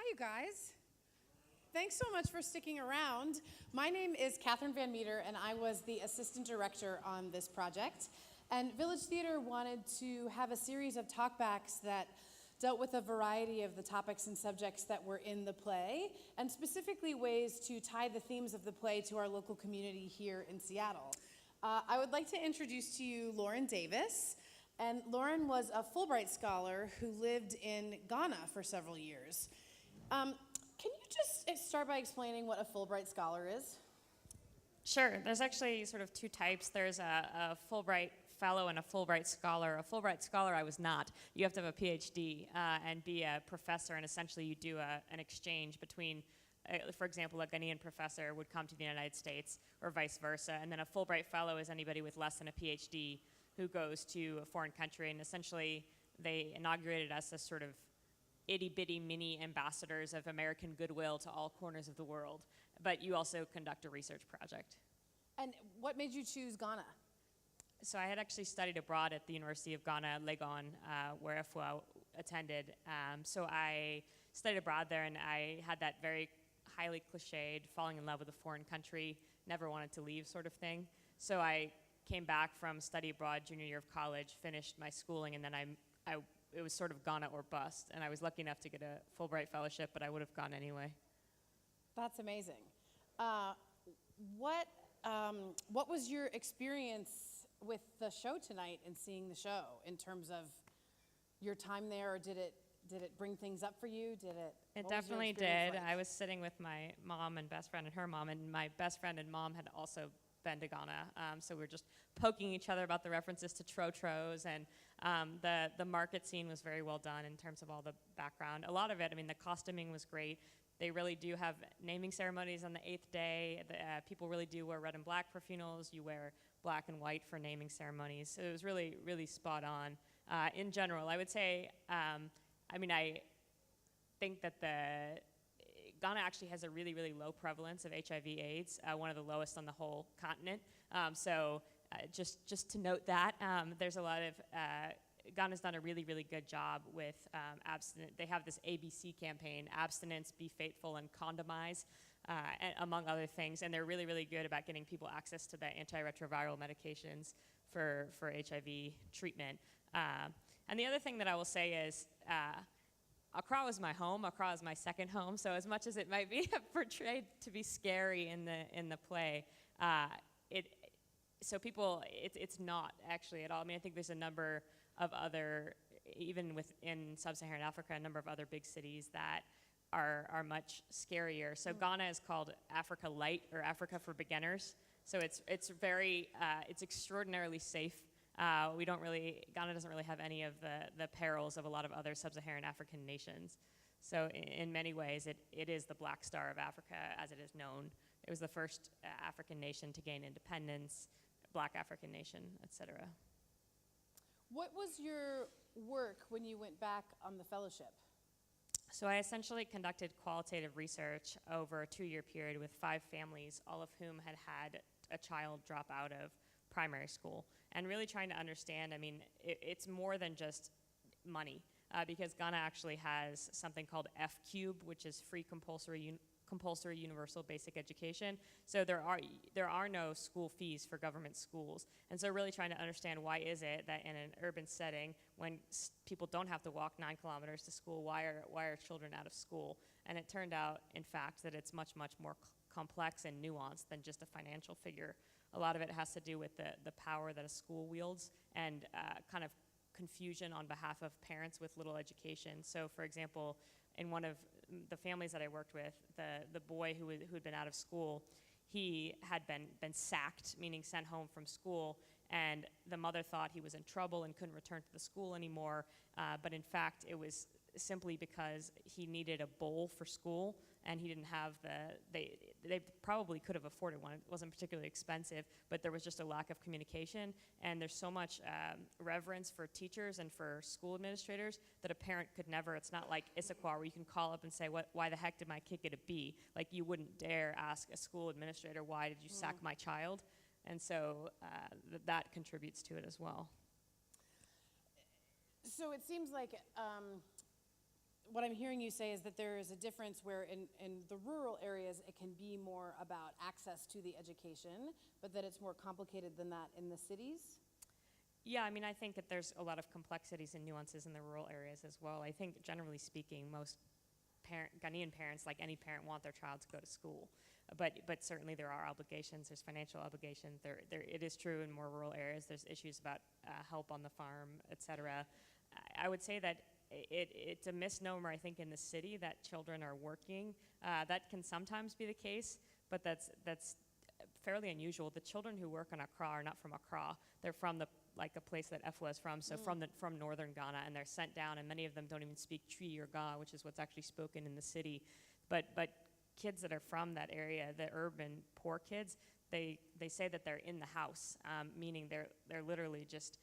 you guys. Thanks so much for sticking around. My name is Catherine Van Meter, and I was the assistant director on this project. And Village Theater wanted to have a series of talkbacks that dealt with a variety of the topics and subjects that were in the play, and specifically ways to tie the themes of the play to our local community here in Seattle. I would like to introduce to you Lauren Davis. And Lauren was a Fulbright scholar who lived in Ghana for several years. Can you just start by explaining what a Fulbright scholar is? Sure. There's actually sort of two types. There's a Fulbright Fellow and a Fulbright Scholar. A Fulbright Scholar I was not. You have to have a PhD and be a professor, and essentially you do an exchange between, for example, a Ghanaian professor would come to the United States or vice versa, and then a Fulbright Fellow is anybody with less than a PhD who goes to a foreign country, and essentially they inaugurated us as sort of itty-bitty mini ambassadors of American goodwill to all corners of the world. But you also conduct a research project. And what made you choose Ghana? So I had actually studied abroad at the University of Ghana, Legon, where FUA attended. So I studied abroad there, and I had that very highly cliched, falling in love with a foreign country, never wanted to leave sort of thing. So I came back from study abroad junior year of college, finished my schooling, and then it was sort of Ghana or bust. And I was lucky enough to get a Fulbright Fellowship, but I would have gone anyway. That's amazing. What was your experience with the show tonight and seeing the show in terms of your time there, or did it bring things up for you? It definitely did. Like? I was sitting with my mom and best friend and her mom, and my best friend and mom had also been to Ghana, so we were just poking each other about the references to Trotros, and the market scene was very well done in terms of all the background. A lot of it, I mean, the costuming was great. They really do have naming ceremonies on the 8th day. People really do wear red and black for funerals. You wear black and white for naming ceremonies. So it was really, really spot on. In general, I would say, I think that Ghana actually has a really, really low prevalence of HIV/AIDS, one of the lowest on the whole continent. Just to note that, there's a lot of Ghana's done a really, really good job with abstinence. They have this ABC campaign, abstinence, be faithful, and condomize, among other things. And they're really, really good about getting people access to the antiretroviral medications for HIV treatment. And the other thing that I will say is, Accra was my home. Accra is my second home. So as much as it might be portrayed to be scary in the play, it's not actually at all. I mean, I think there's a number of other, even within sub-Saharan Africa, a number of other big cities that are much scarier. So Ghana is called Africa Light, or Africa for Beginners. So it's extraordinarily safe. Ghana doesn't really have any of the perils of a lot of other sub-Saharan African nations. So in many ways, it is the Black Star of Africa as it is known. It was the first African nation to gain independence, Black African nation, etc. What was your work when you went back on the fellowship? So I essentially conducted qualitative research over a 2-year period with 5 families, all of whom had a child drop out of primary school, and really trying to understand, I mean, it's more than just money, because Ghana actually has something called F-Cube, which is free compulsory universal basic education. So there are no school fees for government schools. And so really trying to understand, why is it that in an urban setting, when people don't have to walk 9 kilometers to school, why are children out of school? And it turned out, in fact, that it's much, much more complex and nuanced than just a financial figure. A lot of it has to do with the power that a school wields, and kind of confusion on behalf of parents with little education. So for example, in one of the families that I worked with, the boy who'd been out of school, he had been sacked, meaning sent home from school, and the mother thought he was in trouble and couldn't return to the school anymore, but in fact it was simply because he needed a bowl for school, and he didn't have they probably could have afforded one. It wasn't particularly expensive, but there was just a lack of communication, and there's so much reverence for teachers and for school administrators that a parent could never, it's not like Issaquah where you can call up and say, why the heck did my kid get a B? Like, you wouldn't dare ask a school administrator, why did you sack my child? And so that contributes to it as well. So it seems like what I'm hearing you say is that there is a difference where in the rural areas it can be more about access to the education, but that it's more complicated than that in the cities? Yeah, I mean, I think that there's a lot of complexities and nuances in the rural areas as well. I think, generally speaking, most Ghanaian parents, like any parent, want their child to go to school. But certainly there are obligations. There's financial obligations. It is true in more rural areas. There's issues about help on the farm, et cetera. I would say that it's a misnomer, I think, in the city that children are working. That can sometimes be the case, but that's fairly unusual. The children who work on Accra are not from Accra. They're from a place that Efwa is from, so from northern Ghana, and they're sent down, and many of them don't even speak Twi or Ga, which is what's actually spoken in the city. But kids that are from that area, the urban poor kids, they say that they're in the house, meaning they're literally just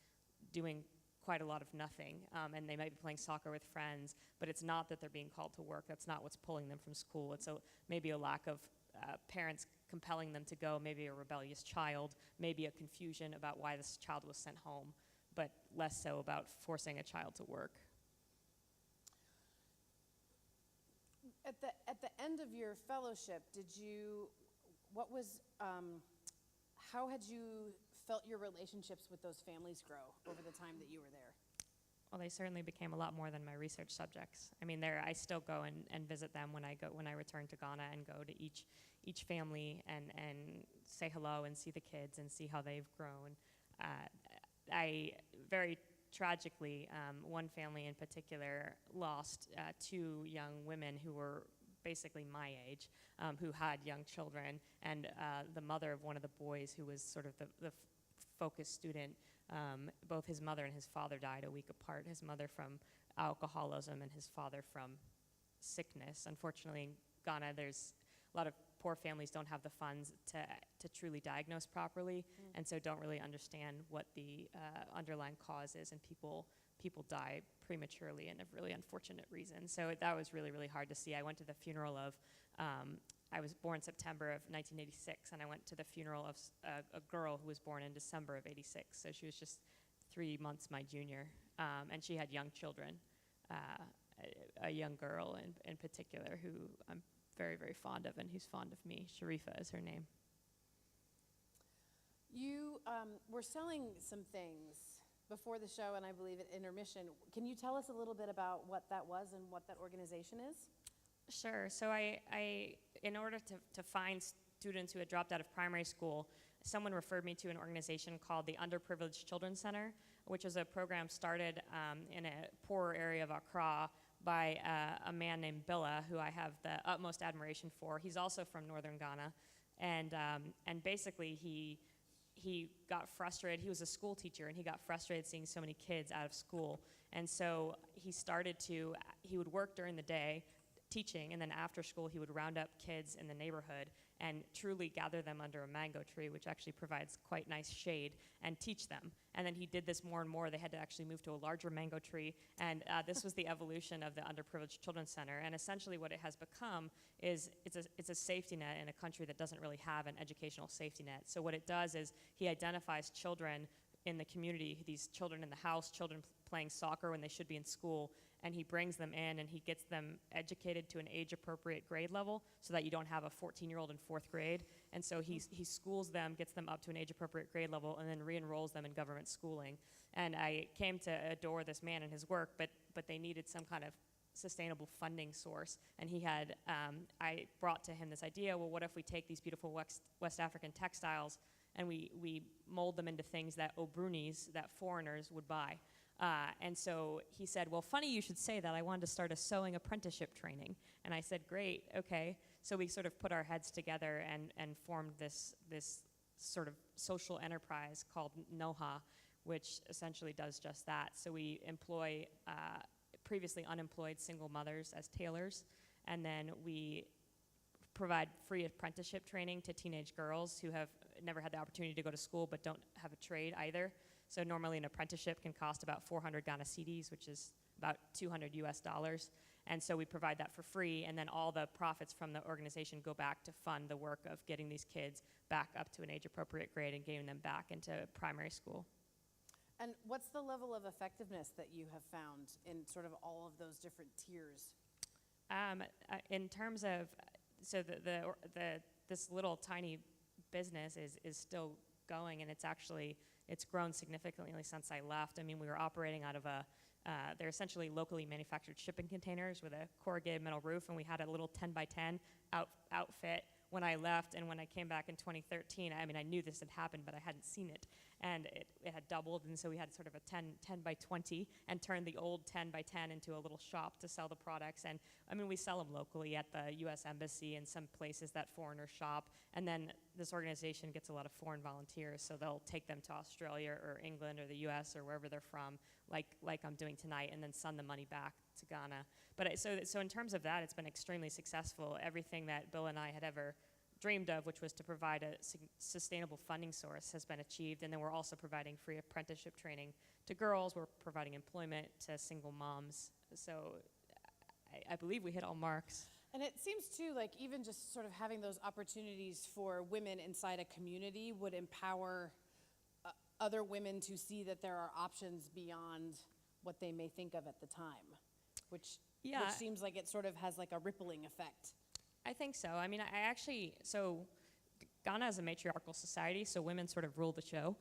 doing quite a lot of nothing, and they might be playing soccer with friends, but it's not that they're being called to work. That's not what's pulling them from school. It's maybe a lack of parents compelling them to go, maybe a rebellious child, maybe a confusion about why this child was sent home, but less so about forcing a child to work. At the end of your fellowship, how had you felt your relationships with those families grow over the time that you were there? Well, they certainly became a lot more than my research subjects. I mean, I still go and visit them when I return to Ghana, and go to each family and say hello and see the kids and see how they've grown. I very tragically, one family in particular lost two young women who were basically my age, who had young children, and the mother of one of the boys, who was sort of the focus student. Both his mother and his father died a week apart. His mother from alcoholism and his father from sickness. Unfortunately, in Ghana, there's a lot of poor families don't have the funds to truly diagnose properly, and so don't really understand what the underlying cause is, and people die prematurely and of really unfortunate reasons. So that was really, really hard to see. I went to the funeral of, I was born September of 1986, and I went to the funeral of a girl who was born in December of 86. So she was just 3 months my junior, and she had young children, a young girl in particular who I'm very, very fond of, and who's fond of me. Sharifa is her name. You were selling some things before the show, and I believe at intermission. Can you tell us a little bit about what that was and what that organization is? Sure. So I in order to find students who had dropped out of primary school, someone referred me to an organization called the Underprivileged Children's Center, which is a program started in a poorer area of Accra by a man named Billa, who I have the utmost admiration for. He's also from northern Ghana, and basically he got frustrated. He was a school teacher, and he got frustrated seeing so many kids out of school, and so he would work during the day teaching, and then after school he would round up kids in the neighborhood and truly gather them under a mango tree, which actually provides quite nice shade, and teach them. And then he did this more and more. They had to actually move to a larger mango tree, and this was the evolution of the Underprivileged Children's Center. And essentially what it has become is it's a safety net in a country that doesn't really have an educational safety net. So what it does is he identifies children in the community, these children in the house, children playing soccer when they should be in school, and he brings them in and he gets them educated to an age-appropriate grade level so that you don't have a 14-year-old in 4th grade. And so he schools them, gets them up to an age-appropriate grade level, and then re-enrolls them in government schooling. And I came to adore this man and his work, but they needed some kind of sustainable funding source. And he had, I brought to him this idea, well, what if we take these beautiful West African textiles and we mold them into things that Obrunis, that foreigners, would buy. And so he said, well, funny you should say that. I wanted to start a sewing apprenticeship training. And I said, great, okay. So we sort of put our heads together and formed this sort of social enterprise called NOHA, which essentially does just that. So we employ previously unemployed single mothers as tailors, and then we provide free apprenticeship training to teenage girls who have never had the opportunity to go to school but don't have a trade either. So normally an apprenticeship can cost about 400 Ghana cedis, which is about $200 US. And so we provide that for free, and then all the profits from the organization go back to fund the work of getting these kids back up to an age-appropriate grade and getting them back into primary school. And what's the level of effectiveness that you have found in sort of all of those different tiers? In terms of, so this little tiny business is still going, and it's grown significantly since I left. I mean, we were operating out of they're essentially locally manufactured shipping containers with a corrugated metal roof, and we had a little 10 by 10 outfit when I left. And when I came back in 2013, I mean, I knew this had happened, but I hadn't seen it. And it had doubled, and so we had sort of a 10 by 20 and turned the old 10 by 10 into a little shop to sell the products. And I mean, we sell them locally at the U.S. Embassy and some places that foreigners shop. And then this organization gets a lot of foreign volunteers, so they'll take them to Australia or England or the U.S. or wherever they're from, like I'm doing tonight, and then send the money back to Ghana. But so in terms of that, it's been extremely successful. Everything that Bill and I had ever dreamed of, which was to provide a sustainable funding source, has been achieved. And then we're also providing free apprenticeship training to girls. We're providing employment to single moms. So I believe we hit all marks. And it seems too like even just sort of having those opportunities for women inside a community would empower other women to see that there are options beyond what they may think of at the time, which seems like it sort of has like a rippling effect. I think so. I mean, so Ghana is a matriarchal society, so women sort of rule the show.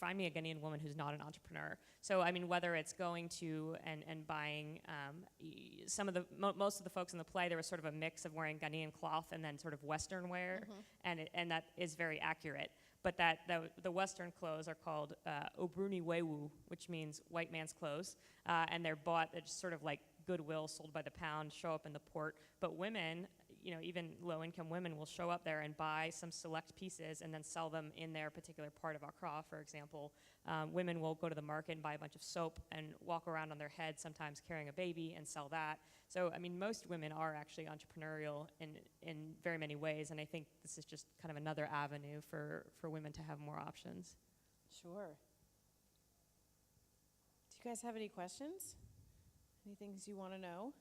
Find me a Ghanaian woman who's not an entrepreneur. So, I mean, whether it's going to and buying most of the folks in the play, there was sort of a mix of wearing Ghanaian cloth and then sort of Western wear, and that is very accurate. But the Western clothes are called Obruni Wewu, which means white man's clothes, and they're just sort of like Goodwill, sold by the pound, show up in the port. But women, even low-income women will show up there and buy some select pieces and then sell them in their particular part of Accra, for example. Women will go to the market and buy a bunch of soap and walk around on their head, sometimes carrying a baby, and sell that. So, I mean, most women are actually entrepreneurial in very many ways, and I think this is just kind of another avenue for women to have more options. Sure. Do you guys have any questions? Any things you want to know?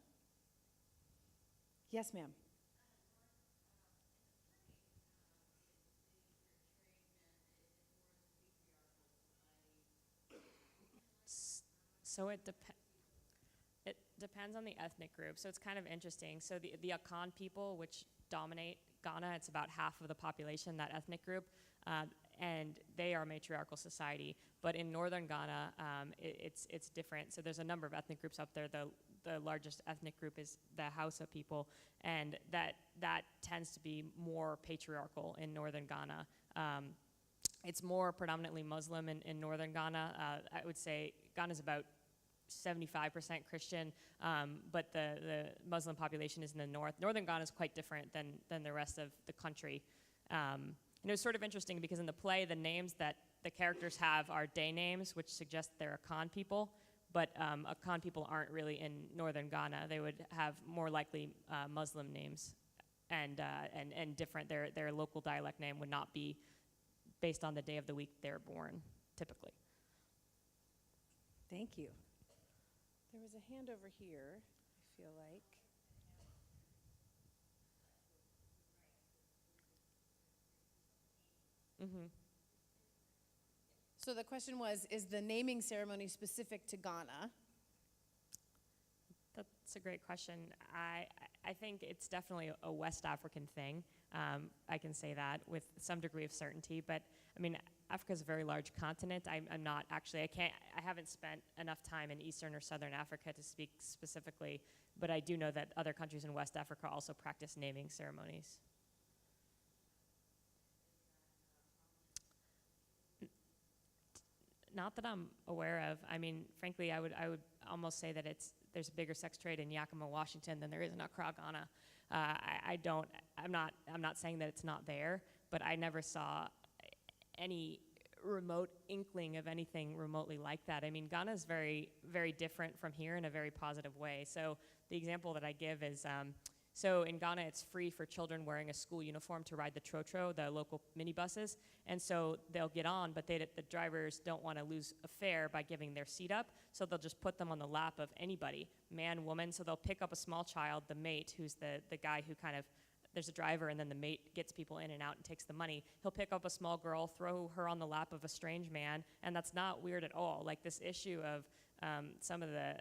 Yes, ma'am. So it depends on the ethnic group. So it's kind of interesting. So the Akan people, which dominate Ghana, it's about half of the population, that ethnic group, and they are a matriarchal society. But in northern Ghana, it's different. So there's a number of ethnic groups up there. The largest ethnic group is the Hausa people, and that tends to be more patriarchal in northern Ghana. It's more predominantly Muslim in northern Ghana. I would say Ghana's about 75% Christian, but the Muslim population is in the north. Northern Ghana is quite different than the rest of the country. And it was sort of interesting because in the play, the names that the characters have are day names, which suggest they're Akan people, but Akan people aren't really in northern Ghana. They would have more likely Muslim names and different. Their local dialect name would not be based on the day of the week they're born, typically. Thank you. There was a hand over here, I feel like. Mm-hmm. So the question was, is the naming ceremony specific to Ghana? That's a great question. I think it's definitely a West African thing. I can say that with some degree of certainty. But I mean, Africa is a very large continent. I'm not actually. I haven't spent enough time in Eastern or Southern Africa to speak specifically. But I do know that other countries in West Africa also practice naming ceremonies. Not that I'm aware of. I mean, frankly, I would almost say that there's a bigger sex trade in Yakima, Washington than there is in Accra, Ghana. I'm not saying that it's not there, but I never saw any remote inkling of anything remotely like that. I mean, Ghana is very, very different from here in a very positive way. So the example that I give is, so in Ghana, it's free for children wearing a school uniform to ride the trotro, the local minibuses. And so they'll get on, but the drivers don't want to lose a fare by giving their seat up. So they'll just put them on the lap of anybody, man, woman. So they'll pick up a small child, the mate, who's the guy who kind of there's a driver and then the mate gets people in and out and takes the money. He'll pick up a small girl, throw her on the lap of a strange man, and that's not weird at all. Like this issue of some of the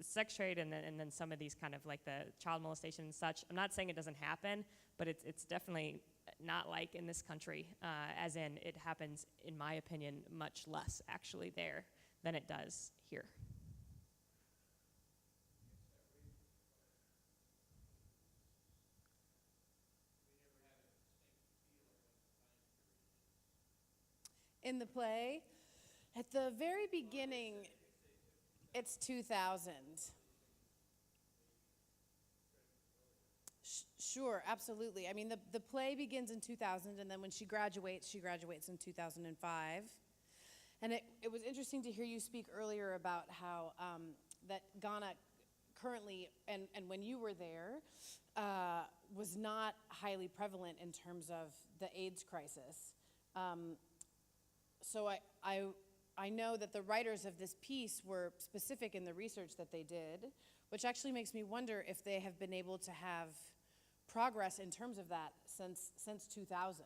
sex trade and then some of these kind of like the child molestation and such. I'm not saying it doesn't happen, but it's definitely not like in this country, as in it happens, in my opinion, much less actually there than it does here. In the play, at the very beginning, it's 2000. Sure, absolutely. I mean, the play begins in 2000, and then when she graduates in 2005. And it was interesting to hear you speak earlier about how that Ghana currently, and when you were there, was not highly prevalent in terms of the AIDS crisis. So I know that the writers of this piece were specific in the research that they did, which actually makes me wonder if they have been able to have progress in terms of that since 2000.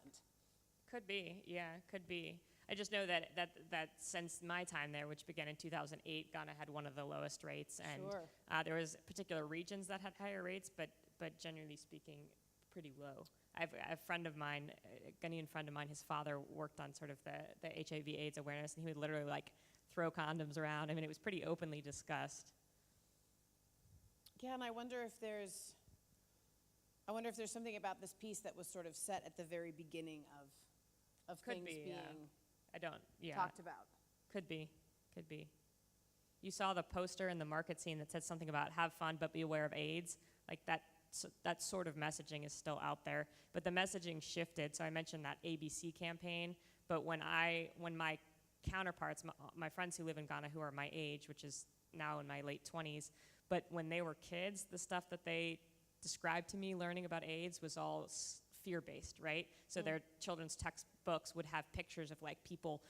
Could be, yeah, could be. I just know that since my time there, which began in 2008, Ghana had one of the lowest rates, and Sure. There was particular regions that had higher rates, but generally speaking, pretty low. I have a friend of mine, a Ghanaian friend of mine, his father worked on sort of the HIV/AIDS awareness, and he would literally like throw condoms around. I mean, it was pretty openly discussed. Yeah, and I wonder if there's something about this piece that was sort of set at the very beginning of Could things be, being I don't, yeah. talked about. Could be. You saw the poster in the market scene that said something about have fun but be aware of AIDS. Like that sort of messaging is still out there. But the messaging shifted. So I mentioned that ABC campaign. But when my counterparts, my friends who live in Ghana who are my age, which is now in my late 20s, but when they were kids, the stuff that they described to me learning about AIDS was all fear-based, right? So their children's textbooks would have pictures of like people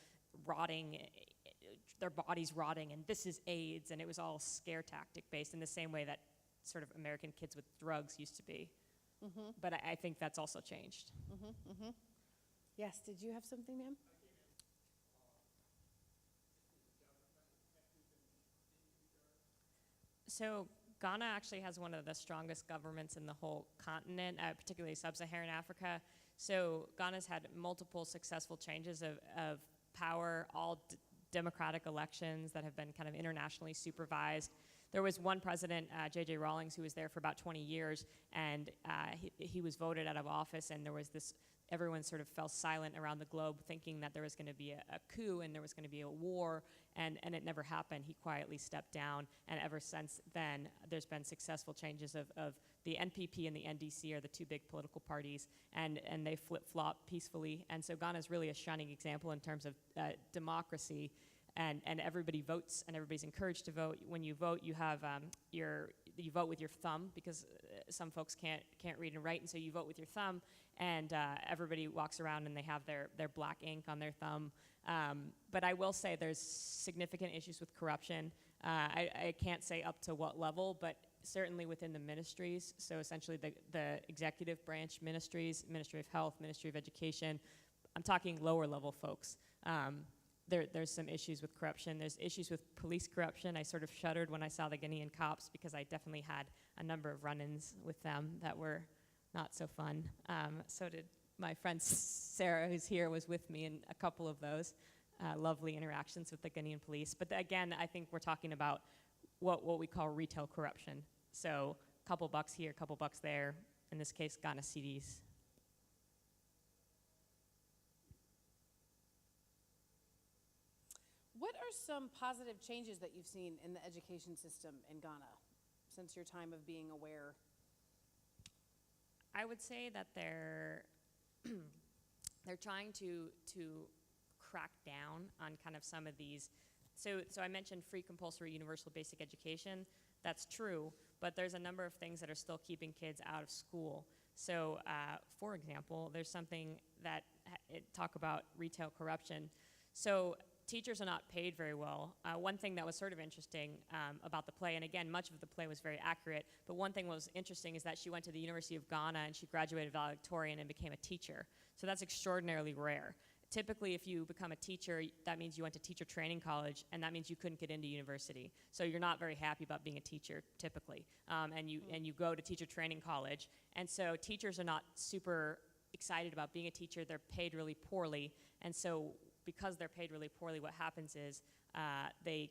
rotting, their bodies rotting, and this is AIDS, and it was all scare tactic based in the same way that sort of American kids with drugs used to be. Mm-hmm. But I think that's also changed. Mm-hmm, mm-hmm. Yes, did you have something, ma'am? So Ghana actually has one of the strongest governments in the whole continent, particularly sub-Saharan Africa. So Ghana's had multiple successful changes of power, all democratic elections that have been kind of internationally supervised. There was one president, J.J. Rawlings, who was there for about 20 years, and he was voted out of office, and there was this, everyone sort of fell silent around the globe thinking that there was going to be a coup and there was going to be a war, and it never happened. He quietly stepped down, and ever since then, there's been successful changes of the NPP and the NDC are the two big political parties, and they flip-flop peacefully. And so Ghana is really a shining example in terms of democracy, and everybody votes, and everybody's encouraged to vote. When you vote, you have you vote with your thumb, because some folks can't read and write, and so you vote with your thumb, and everybody walks around and they have their black ink on their thumb. But I will say there's significant issues with corruption. I can't say up to what level, but certainly within the ministries. So essentially the executive branch ministries, Ministry of Health, Ministry of Education. I'm talking lower level folks. There's some issues with corruption. There's issues with police corruption. I sort of shuddered when I saw the Ghanaian cops, because I definitely had a number of run-ins with them that were not so fun. So did my friend Sarah, who's here, was with me in a couple of those lovely interactions with the Ghanaian police. But again, I think we're talking about what we call retail corruption. So a couple bucks here, a couple bucks there. In this case, Ghana cedis. What are some positive changes that you've seen in the education system in Ghana since your time of being aware? I would say that they're trying to crack down on kind of some of these. So I mentioned free, compulsory, universal basic education. That's true, but there's a number of things that are still keeping kids out of school. So, for example, there's something that talk about retail corruption. So teachers are not paid very well. One thing that was sort of interesting about the play, and again, much of the play was very accurate, but one thing was interesting is that she went to the University of Ghana and she graduated valedictorian and became a teacher. So that's extraordinarily rare. Typically, if you become a teacher, that means you went to teacher training college, and that means you couldn't get into university. So you're not very happy about being a teacher, typically. And you go to teacher training college, and so teachers are not super excited about being a teacher. They're paid really poorly, and so because they're paid really poorly, what happens is they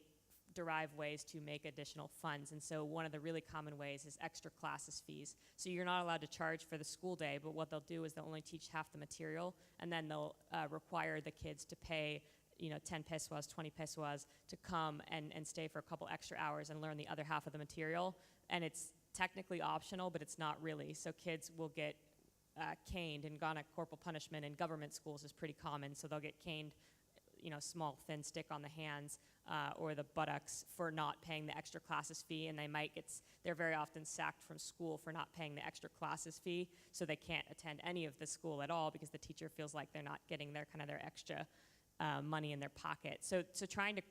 derive ways to make additional funds. And so one of the really common ways is extra classes fees. So you're not allowed to charge for the school day, but what they'll do is they'll only teach half the material, and then they'll require the kids to pay 10 pesos, 20 pesos to come and stay for a couple extra hours and learn the other half of the material. And it's technically optional, but it's not really. So kids will get caned. In Ghana, corporal punishment in government schools is pretty common, so they'll get caned, small thin stick on the hands or the buttocks for not paying the extra classes fee, and they're very often sacked from school for not paying the extra classes fee, so they can't attend any of the school at all because the teacher feels like they're not getting their extra money in their pocket. So trying to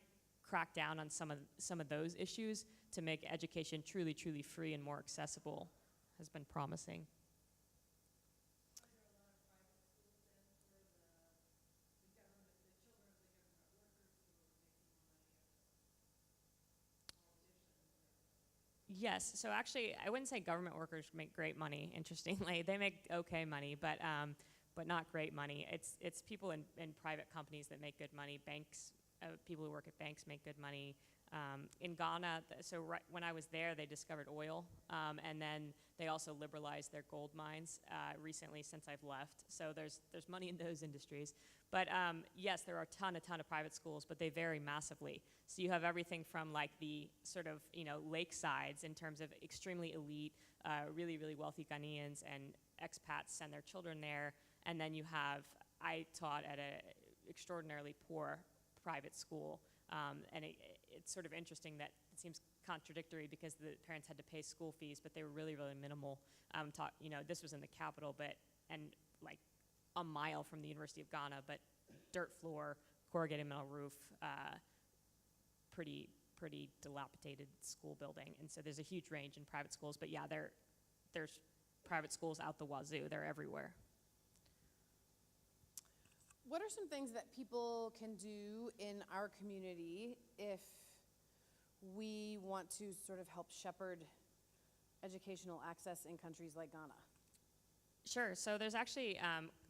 crack down on some of those issues to make education truly, truly free and more accessible has been promising. Yes, so actually, I wouldn't say government workers make great money, interestingly. They make okay money, but not great money. It's people in private companies that make good money. Banks, people who work at banks make good money. In Ghana, when I was there, they discovered oil, and then they also liberalized their gold mines recently since I've left. So there's money in those industries. But yes, there are a ton of private schools, but they vary massively. So you have everything from like the sort of lakesides in terms of extremely elite, really, really wealthy Ghanaians and expats send their children there, and then I taught at an extraordinarily poor private school. And it's sort of interesting that it seems contradictory because the parents had to pay school fees, but they were really, really minimal. This was in the capital, and like a mile from the University of Ghana, but dirt floor, corrugated metal roof, pretty dilapidated school building. And so there's a huge range in private schools, but yeah, there's private schools out the wazoo. They're everywhere. What are some things that people can do in our community if we want to sort of help shepherd educational access in countries like Ghana? Sure. So there's actually,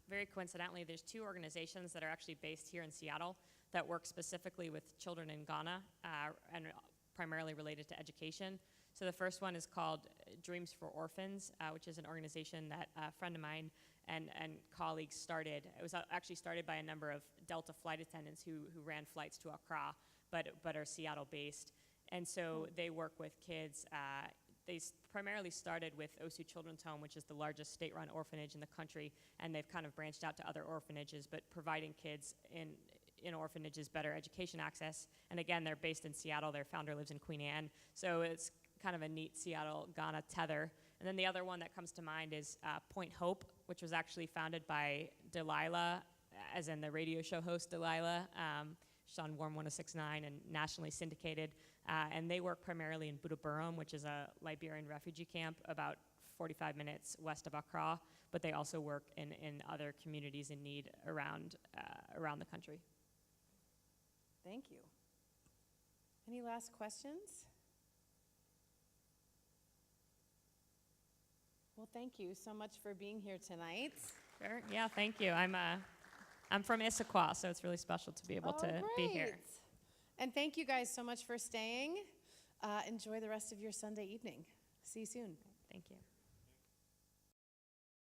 very coincidentally, there's two organizations that are actually based here in Seattle that work specifically with children in Ghana and primarily related to education. So the first one is called Dreams for Orphans, which is an organization that a friend of mine and colleagues started. It was actually started by a number of Delta flight attendants who ran flights to Accra, but are Seattle-based. And so they work with kids. They primarily started with Osu Children's Home, which is the largest state-run orphanage in the country, and they've kind of branched out to other orphanages, but providing kids in orphanages better education access. And again, they're based in Seattle. Their founder lives in Queen Anne. So it's kind of a neat Seattle-Ghana tether. And then the other one that comes to mind is Point Hope, which was actually founded by Delilah, as in the radio show host Delilah. She's on Warm 106.9 and nationally syndicated. And they work primarily in Budaburam, which is a Liberian refugee camp about 45 minutes west of Accra. But they also work in other communities in need around the country. Thank you. Any last questions? Well, thank you so much for being here tonight. Sure. Yeah, thank you. I'm from Issaquah, so it's really special to be able to be here. And thank you guys so much for staying. Enjoy the rest of your Sunday evening. See you soon. Thank you.